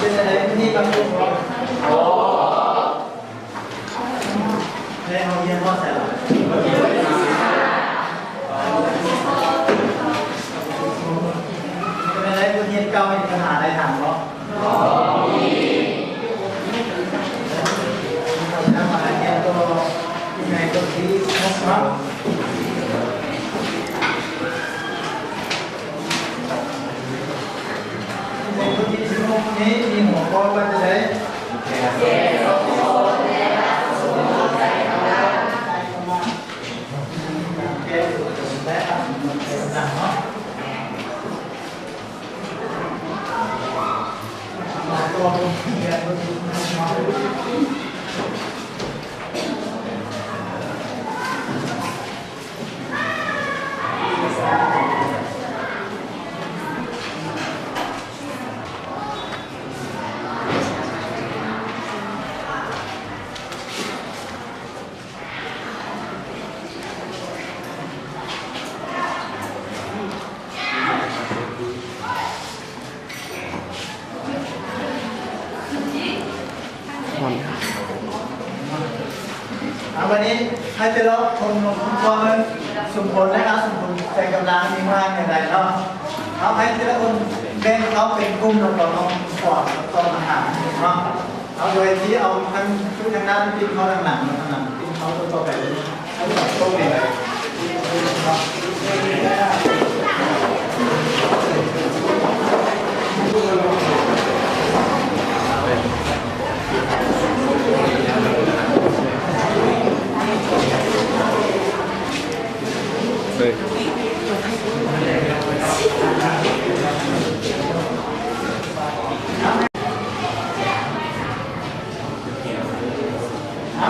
เป็นอะไรที่บางคนบอกโอ้แล้วเอาเยี่ยมพ่อใส่หรอเป็นอะไรคนเยี่ยมเก่ามีปัญหาอะไรถามเขาทำอะไรเนี่ยก็ยังไงก็ที่นะครับในพื้นที่ชั่วโมงนี้มีหัวข้อว่าจะได้วันนี้ให้ไปรอบคนคนสมผลนะครับสมผลใจกำลังมีมากอย่างไรเนาะเอาให้แต่ละคนแบ่งเขาเป็นกลุ่มแล้วก็ต้องสอบต้องอาหารเนาะเอาโดยที่เอาทั้งชุดทางด้านที่เขาหลังที่เขาตัวแบบนี้เขาแบบตัวแบบ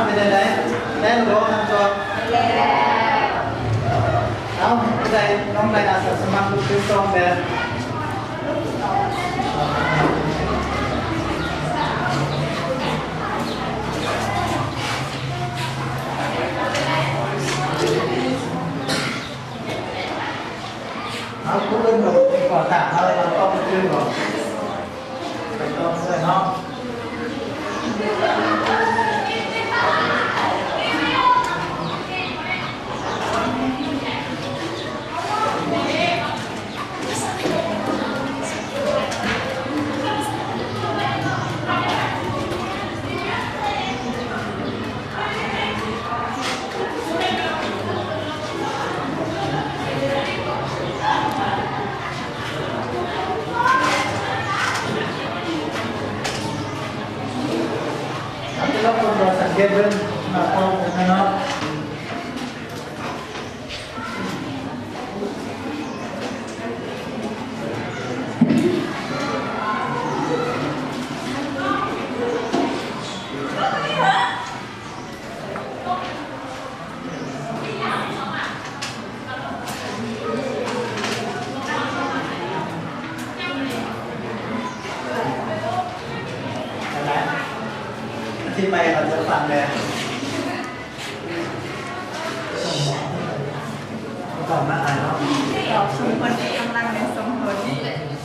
เป็นอะไรได้หรือว่าทำตัวเอาได้น้องได้อาสาสมัครคือตรงแบบเอาคุณเล่นแบบก่อนต่างอะไรเราต้องขึ้นก่อนไปต้องเลยเนาะแล้วคนเราสังเกตเรื่องมาพร้อมกันเนาะที่ไปเราจะฟังเลยก่อนมาอ่านเนาะดอกสมผลกำลังในสมผล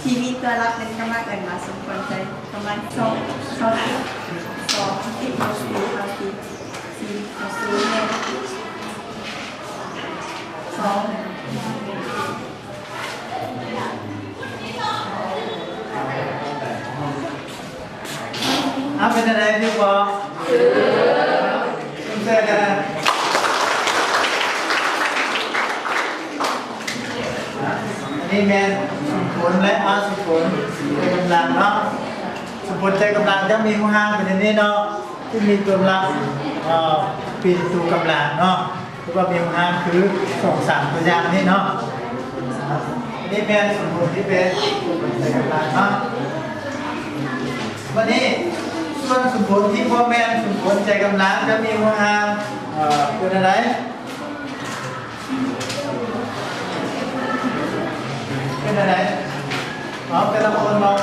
ชีวิตตัวรับเป็นกำลังเกิดมาสมผลใจกำลังสองที่เขาซื้อเขาที่เขาซื้อเนี่ยสองเป็นอะไรพี่บอคุณเจอกันนี่แมนสุผลและอาสุผลใจกำลังเนาะสุผลใจกำลังจะมีห้างเป็นนี้เนาะที่มีตัวกำลังปีตัวกำลังเนาะหรือว่ามีห้างคือ2-3ตัวอย่างนี่เนาะนี่แมนสุผลที่เป็นใจกำลังเนาะวันนี้ส่วนสมผลที่พ่อแม่สมผลใจกำลังจะมีหัวหางเป็นอะไรเป็นอะไรแต่ละคนมอง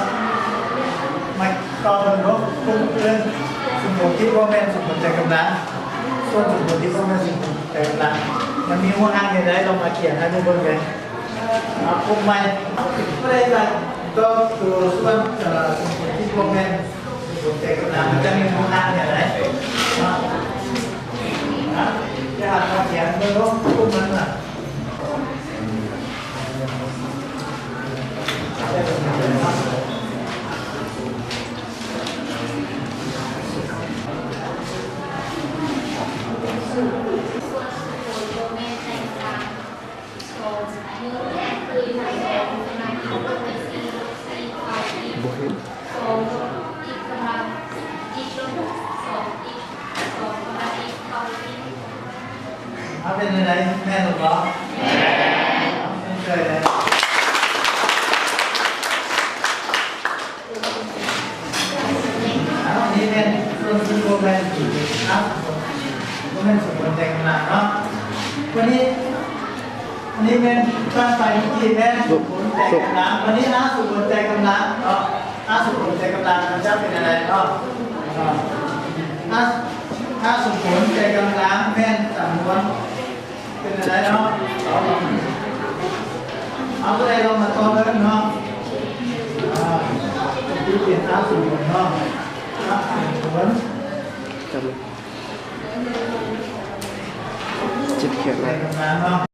มาต่อกันรบคุ้มเพื่อนสมผลที่พ่อแม่สมผลใจกำลังส่วนสมผลที่พ่อแม่สมผลใจกำลังมันมีหัวหางอย่างไรเรามาเขียนให้ดูบนกันคุ้มไหมไม่ได้เลย ก็ตัวส่วนสมผลที่พวกแม่สมใจกำลังมันจะมีมูลค่าอย่างไรนะจะหาความเขียนเมื่อรู้พวกมันน่ะได้เป็นอย่างไรครับเอาเป็นอะไรแม่หนูเหรอไม่เคยเลยอันนี้เป็นส่วนที่โบแมนครับโบแมนสมบูรณ์ใจกำลังเนาะวันนี้อันนี้เป็นตั้งใจที่แม่สมบูรณ์ใจกำลังวันนี้นะสมบูรณ์ใจกำลังเนาะสมบูรณ์ใจกำลังมันจะเป็นอะไรเนาะถ้าสมบูรณ์ใจกำลังแม่สมบูรณ์เป็นอะไรเนาะเอาตัวใดลงมาตัวนั้นเนาะที่เปลี่ยนสมบูรณ์เนาะสมบูรณ์ จับเลยจิบเขียน ใจ เลย กำลังเนาะ